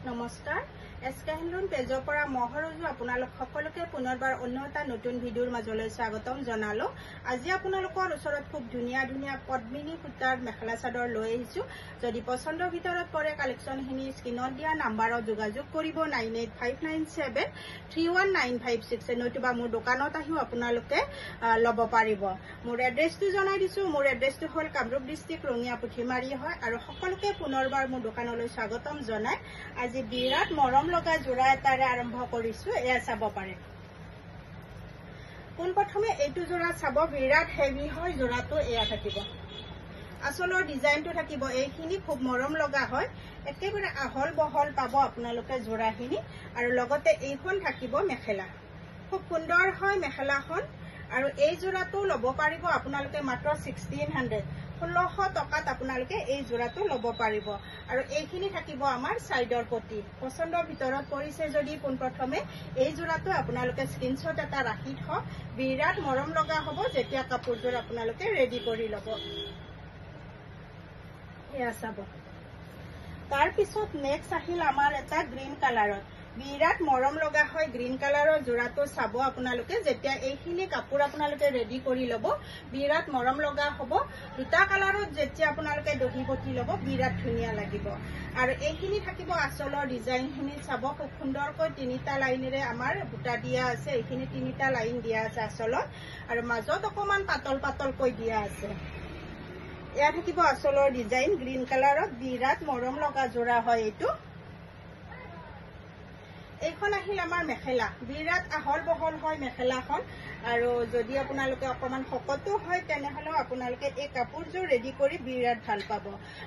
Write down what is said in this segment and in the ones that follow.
নমস্কাৰ SK handloom পেজৰ পৰা মহৰজু আপোনালোক সকলোকে পুনৰবাৰ অন্য এটা নতুন ভিডিঅ'ৰ মাজলৈ স্বাগতম জনালো। আজি আপোনালোকৰ ওচৰত খুব ধুনীয়া ধুনীয়া পদ্মিনী সূতাৰ মেখেলা চাদৰ লৈ আহিছো। যদি পছন্দৰ ভিতৰত পৰে কালেকশ্যনখিনি স্ক্ৰীনত দিয়া নাম্বাৰত যোগাযোগ কৰিব 9859731956 নতুবা মোৰ দোকানত আহিও আপোনালোকে ল'ব পাৰিব। মোৰ এড্ৰেছটো জনাই দিছো। মোৰ এড্ৰেছটো হ'ল কামৰূপ ডিষ্ট্ৰিক্ট ৰঙিয়া পুথিমাৰী হয় আৰু সকলোকে পুনৰবাৰ মোৰ দোকানলৈ স্বাগতম জনাই আজি বিৰাট মৰম লগা জোৰা এটাৰে আৰম্ভ কৰিছো। এয়া চাব পাৰে। কোন প্ৰথমে এইটো জোৰা চাব, বিৰাট হেভি হয় জোৰাটো। এয়া থাকিব আচলৰ ডিজাইনটো থাকিব এইখিনি খুব মৰম লগা হয়, একেবাৰে আহল বহল পাব আপোনালোকে জোৰাখিনি। আৰু লগতে এইখন থাকিব মেখেলা, খুব সুন্দৰ হয় মেখেলাখন। আৰু এই জোৰাটো ল'ব পাৰিব আপোনালোকে মাত্ৰ 1600 টকাত আপোনালোকে এই জোৰাটো ল'ব পাৰিব। আৰু এইখিনি থাকিব আমাৰ সাইডৰ পটি। পছন্দৰ ভিতৰত পৰিছে যদি পোনপ্ৰথমে এই জোৰাটো আপোনালোকে স্ক্ৰীনশ্বট এটা ৰাখি থওক। বিৰাট মৰম লগা হ'ব যেতিয়া কাপোৰযোৰ আপোনালোকে ৰেডি কৰি ল'ব। এয়া চাব। তাৰ পিছত নেক্সট আহিল আমাৰ এটা গ্ৰীণ কালাৰত, বিৰাট মৰম লগা হয় গ্ৰীণ কালাৰৰ জোৰাটো চাব আপোনালোকে। যেতিয়া এইখিনি কাপোৰ আপোনালোকে ৰেডি কৰি ল'ব বিৰাট মৰম লগা হ'ব। দুটা কালাৰত যেতিয়া আপোনালোকে দহি বটি ল'ব বিৰাট ধুনীয়া লাগিব। আৰু এইখিনি থাকিব আচলৰ ডিজাইনখিনি চাব, খুব সুন্দৰকৈ তিনিটা লাইনেৰে আমাৰ বুটা দিয়া আছে। এইখিনি তিনিটা লাইন দিয়া আছে আচলত, আৰু মাজত অকণমান পাতল পাতলকৈ দিয়া আছে। এয়া থাকিব আচলৰ ডিজাইন গ্ৰীণ কালাৰত, বিৰাট মৰম লগা জোৰা হয় এইটো। এইখন আহিল আমাৰ মেখেলা, বিৰাট আহল বহল হয় মেখেলাখন। আৰু যদি আপোনালোকে অকণমান শকতো হয় তেনেহলেও আপোনালোকে এই কাপোৰযোৰ ৰেডি কৰি বিৰাট ভাল পাব।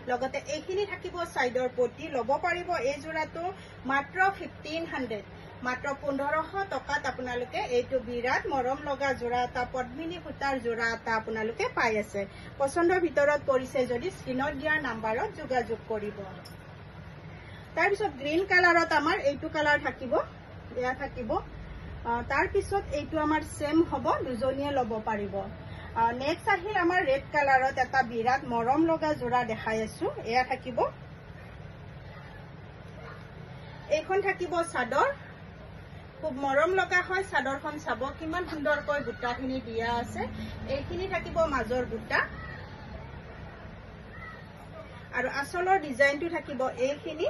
লগতে এইখিনি থাকিব চাইডৰ পটি। ল'ব পাৰিব এই জোৰাটো মাত্ৰ 1500, মাত্ৰ 1500 টকাত আপোনালোকে এইটো বিৰাট মৰম লগা জোৰা এটা পদ্মিনী সূতাৰ জোৰা এটা আপোনালোকে পাই আছে। পছন্দৰ ভিতৰত পৰিছে যদি স্ক্ৰীনত দিয়া নাম্বাৰত যোগাযোগ কৰিব। তাৰপিছত গ্ৰীণ কালাৰত আমাৰ এইটো কালাৰ থাকিব, এয়া থাকিব। তাৰপিছত এইটো আমাৰ চেম হ'ব, দুজনীয়ে ল'ব পাৰিব। নেক্সট আহিল আমাৰ ৰেড কালাৰত এটা বিৰাট মৰম লগা জোৰা দেখাই আছো। এয়া থাকিব। এইখন থাকিব চাদৰ, খুব মৰম লগা হয় চাদৰখন। চাব কিমান সুন্দৰকৈ বুটাখিনি দিয়া আছে। এইখিনি থাকিব মাজৰ বুটা। আৰু আচলৰ ডিজাইনটো থাকিব এইখিনি।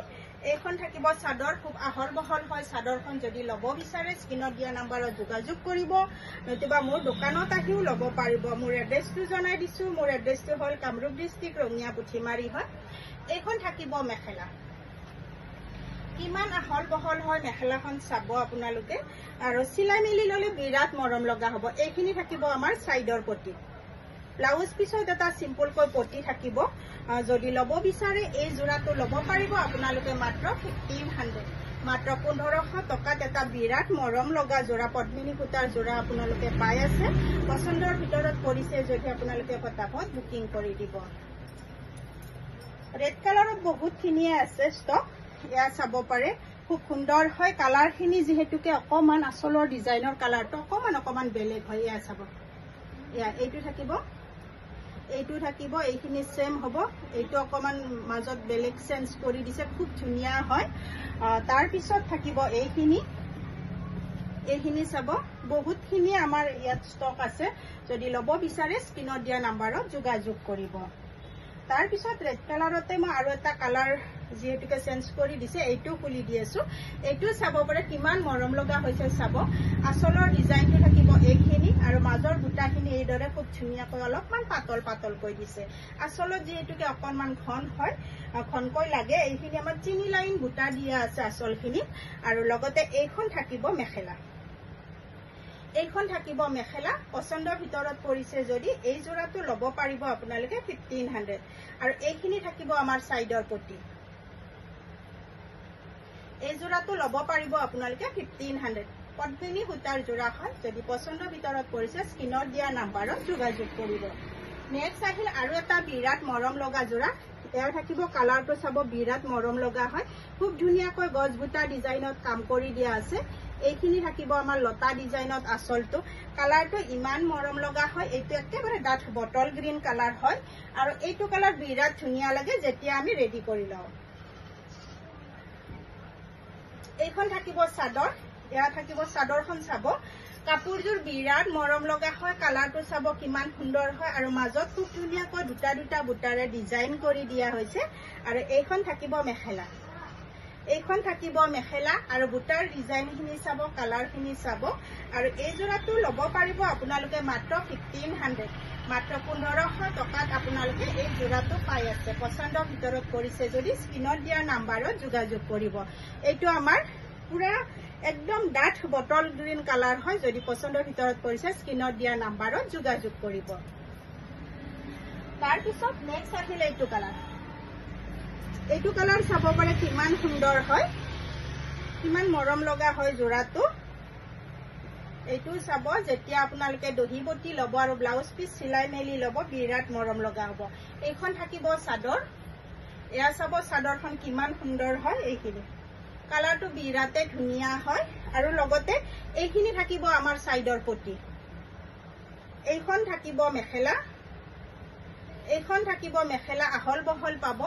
এইখন থাকিব চাদৰ, খুব আহল বহল হয় চাদৰখন। যদি ল'ব বিচাৰে স্ক্ৰীনত দিয়া নাম্বাৰত যোগাযোগ কৰিব, নতুবা মোৰ দোকানত আহিও ল'ব পাৰিব। মোৰ এড্ৰেছটো জনাই দিছো। মোৰ এড্ৰেছটো হ'ল কামৰূপ ডিষ্ট্ৰিক্ট ৰঙিয়া পুথিমাৰী হয়। এইখন থাকিব মেখেলা, কিমান আহল বহল হয় মেখেলাখন চাব আপোনালোকে। আৰু চিলাই মেলি ল'লে বিৰাট মৰম লগা হ'ব। এইখিনি থাকিব আমাৰ চাইডৰ পটি। ব্লাউজ পিছত এটা চিম্পলকৈ পটি থাকিব। যদি ল'ব বিচাৰে এই জোৰাটো ল'ব পাৰিব আপোনালোকে মাত্ৰ 1500, মাত্ৰ 1500 টকাত এটা বিৰাট মৰম লগা জোৰা পদ্মিনী সূতাৰ জোৰা আপোনালোকে পাই আছে। পছন্দৰ ভিতৰত পৰিছে যদি আপোনালোকে ফটাফট বুকিং কৰি দিব। ৰেড কালাৰত বহুতখিনিয়ে আছে ষ্টক, এয়া চাব পাৰে। খুব সুন্দৰ হয় কালাৰখিনি, যিহেতুকে অকণমান আচলৰ ডিজাইনৰ কালাৰটো অকণমান বেলেগ হয়। এয়া চাব, এয়া এইটো থাকিব, এইটো থাকিব। এইখিনি চেম হ'ব, এইটো অকণমান মাজত বেলেগ চেঞ্জ কৰি দিছে, খুব ধুনীয়া হয়। তাৰপিছত থাকিব এইখিনি, এইখিনি চাব বহুতখিনি আমাৰ ইয়াত ষ্টক আছে। যদি ল'ব বিচাৰে স্ক্ৰীনত দিয়া নাম্বাৰত যোগাযোগ কৰিব। তাৰপিছত ৰেড কালাৰতে মই আৰু এটা কালাৰ যিহেতুকে চেঞ্জ কৰি দিছে এইটো খুলি দি আছো। এইটো চাব পাৰে কিমান মৰম লগা হৈছে চাব। আচলৰ ডিজাইনটো থাকিব এইখিনি, আৰু মাজৰ বুটাখিনি এইদৰে খুব ধুনীয়াকৈ অলপমান পাতল পাতলকৈ দিছে। আচলত যিহেতুকে অকণমান ঘন হয়, ঘনকৈ লাগে। এইখিনি আমাৰ 3 লাইন বুটা দিয়া আছে আচলখিনিত। আৰু লগতে এইখন থাকিব মেখেলা, এইখন থাকিব মেখেলা। পছন্দৰ ভিতৰত পৰিছে যদি এই জোৰাটো ল'ব পাৰিব আপোনালোকে 1500। আৰু এইখিনি থাকিব আমাৰ চাইডৰ পটি। এই জোৰাটো ল'ব পাৰিব আপোনালোকে 1500, পদ্মিনী সূতাৰ জোৰা হয়। যদি পছন্দৰ ভিতৰত পৰিছে স্ক্ৰীনত দিয়া নাম্বাৰত যোগাযোগ কৰিব। নেক্সট আহিল আৰু এটা বিৰাট মৰম লগা জোৰা। এয়া থাকিব, কালাৰটো চাব বিৰাট মৰম লগা হয়। খুব ধুনীয়াকৈ গছ বুটা ডিজাইনত কাম কৰি দিয়া আছে। এইখিনি থাকিব আমাৰ লতা ডিজাইনত আচলটো। কালাৰটো ইমান মৰম লগা হয়। এইটো একেবাৰে ডাঠ বটল গ্ৰীণ কালাৰ হয়। আৰু এইটো কালাৰ বিৰাট ধুনীয়া লাগে যেতিয়া আমি ৰেডি কৰি লওঁ। এইখন থাকিব চাদৰ এয়া থাকিব চাদৰখন চাব কাপোৰযোৰ বিৰাট মৰম লগা হয় কালাৰটো চাব কিমান সুন্দৰ হয় আৰু মাজত খুব ধুনীয়াকৈ দুটা দুটা বুটাৰে ডিজাইন কৰি দিয়া হৈছে আৰু এইখন থাকিব মেখেলা এইখন থাকিব মেখেলা আৰু বুটাৰ ডিজাইনখিনি চাব কালাৰখিনি চাব আৰু এই জোৰাটো ল'ব পাৰিব আপোনালোকে মাত্ৰ 1500 মাত্ৰ 1500 টকাত আপোনালোকে এই জোৰাটো পাই আছে পছন্দৰ ভিতৰত কৰিছে যদি স্ক্ৰীনত দিয়া নাম্বাৰত যোগাযোগ কৰিব এইটো আমাৰ পুৰা একদম ডাঠ বটল গ্ৰীন কালাৰ হয় যদি পছন্দৰ ভিতৰত কৰিছে স্ক্ৰীনত দিয়া নাম্বাৰত যোগাযোগ কৰিব তাৰ পিছত নেক্সট আহিলে এইটো কালাৰ চাব পাৰে কিমান সুন্দৰ হয় কিমান মৰম লগা হয় জোৰাটো এইটো চাব যেতিয়া আপোনালোকে দহি বটি ল'ব আৰু ব্লাউজ পিচ চিলাই মেলি ল'ব বিৰাট মৰম লগা হ'ব এইখন থাকিব চাদৰ এয়া চাব চাদৰখন কিমান সুন্দৰ হয় এইখিনি কালাৰটো বিৰাটে ধুনীয়া হয় আৰু লগতে এইখিনি থাকিব আমাৰ সাইডৰ পটি এইখন থাকিব মেখেলা আহল বহল পাব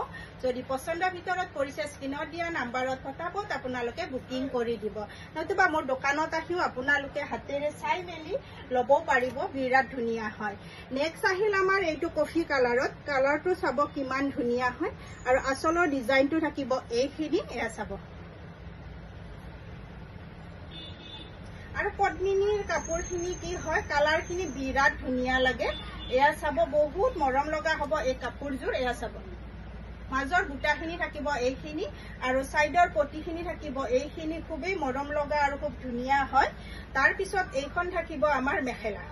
যদি পছন্দৰ ভিতৰত কৰিছে স্ক্ৰীনত দিয়া নাম্বাৰত ফটাফট আপোনালোকে বুকিং কৰি দিব নতুবা মোৰ দোকানত আহিও আপোনালোকে হাতেৰে চাই মেলি ল'ব পাৰিব বিৰাট ধুনীয়া হয় নেক্সট আহিল আমাৰ এইটো কফি কালাৰত কালাৰটো চাব কিমান ধুনীয়া হয় আৰু আচলৰ ডিজাইনটো থাকিব এইখিনি এয়া চাব আৰু পদ্মিনীৰ কাপোৰখিনি কি হয় কালাৰখিনি বিৰাট ধুনীয়া লাগে এয়া চাব বহুত মৰম লগা হ'ব এই কাপোৰযোৰ এয়া চাব মাজৰ বুটাখিনি থাকিব এইখিনি আৰু সাইডৰ পটিখিনি থাকিব এইখিনি খুবেই মৰম লগা আৰু খুব ধুনীয়া হয় তাৰ পিছত এইখন থাকিব আমাৰ মেখেলা